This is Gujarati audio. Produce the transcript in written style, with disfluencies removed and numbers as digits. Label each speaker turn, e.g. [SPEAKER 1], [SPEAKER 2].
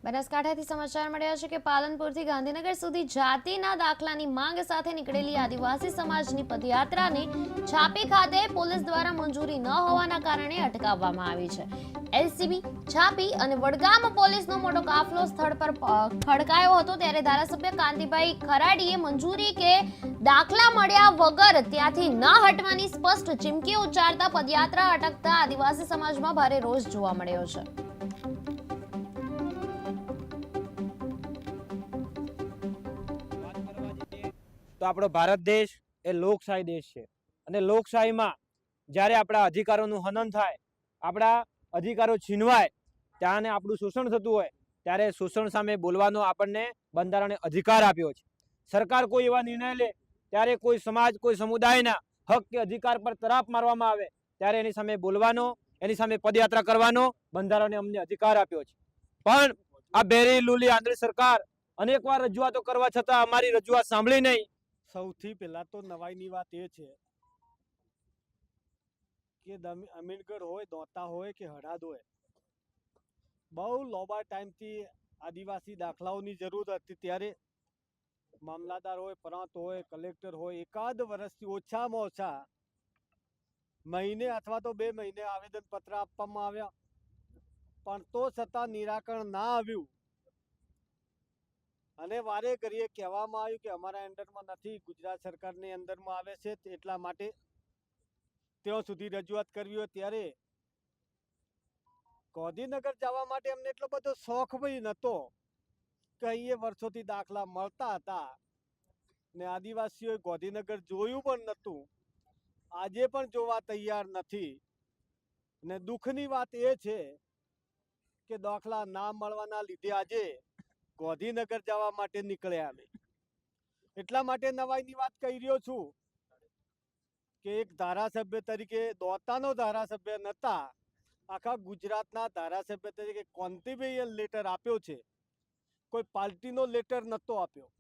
[SPEAKER 1] બનાસકાંઠાથી સમાચાર મળ્યા છે કે પાલનપુરથી ગાંધીનગર સુધી જાતિના દાખલાની માંગ સાથે નીકળેલી આદિવાસી સમાજની પદયાત્રાને છાપી ખાતે પોલીસ દ્વારા મંજૂરી ન હોવાના કારણે અટકાવવામાં આવી છે। એલસીબી, છાપી અને વડગામ પોલીસનો મોટો કાફલો સ્થળ પર ખડકાયો હતો, ત્યારે ધારાસભ્ય કાંતિભાઈ ખરાડીએ મંજૂરી કે દાખલા મળ્યા વગર ત્યાંથી ન હટવાની સ્પષ્ટ ચીમકી ઉચ્ચારતા પદયાત્રા અટકતા આદિવાસી સમાજમાં ભારે રોષ જોવા મળ્યો છે।
[SPEAKER 2] તો આપણો ભારત દેશ એ લોકશાહી દેશ છે અને લોકશાહીમાં જ્યારે આપણા અધિકારોનું હનન થાય, આપણા અધિકારો છીનવાય, ત્યાં આપણું શોષણ થતું હોય, ત્યારે શોષણ સામે બોલવાનો આપણને બંધારણે અધિકાર આપ્યો છે। સરકાર કોઈ એવા નિર્ણય લે ત્યારે કોઈ સમાજ, કોઈ સમુદાયના હક કે અધિકાર પર તરાપ મારવામાં આવે ત્યારે એની સામે બોલવાનો, એની સામે પદયાત્રા કરવાનો બંધારણે અમને અધિકાર આપ્યો છે। પણ આ બેરી લૂલી આંધળી સરકાર અનેકવાર રજૂઆતો કરવા છતાં અમારી રજૂઆત સાંભળી નહીં।
[SPEAKER 3] સૌથી પહેલા તો નવાઈની વાત એ છે કે અમીરગઢ હોય, દોતા હોય કે હળાદ હોય, બહુ લાંબા ટાઈમથી આદિવાસી દાખલાઓની જરૂર હતી। ત્યારે મામલાદાર હોય, પ્રાંત હોય, કલેક્ટર હોય, એકાદ વર્ષથી ઓછામાં ઓછા મહિને અથવા તો 2 મહિને આવેદનપત્ર આપવામાં આવ્યા, પણ તો છતાં નિરાકરણ ના આવ્યું અને વારે ઘડીએ કહેવામાં આવ્યું કે અમારા અંડરમાં નથી, ગુજરાત સરકારની અંડરમાં આવે છે, એટલા માટે ત્યાં સુધી રજૂઆત કરવી હોય। ત્યારે ગાંધીનગર જવા માટે અમને એટલો બધો શોખ બી નહોતો કે અહીંયા વર્ષોથી દાખલા મળતા હતા ને આદિવાસીઓએ ગાંધીનગર જોયું પણ નહોતું, આજે પણ જોવા તૈયાર નથી। ને દુઃખની વાત એ છે કે દાખલા ના મળવાના લીધે આજે ગાંધીનગર જવા માટે નીકળ્યા અમે। એટલા માટે નવાઈની વાત કહી રહ્યો છું કે એક ધારાસભ્ય તરીકે દોતાનો ધારાસભ્ય નહોતા, આખા ગુજરાતના ધારાસભ્ય તરીકે કાંતિભાઈએ લેટર આપ્યો છે, કોઈ પાર્ટીનો લેટર નહોતો આપ્યો।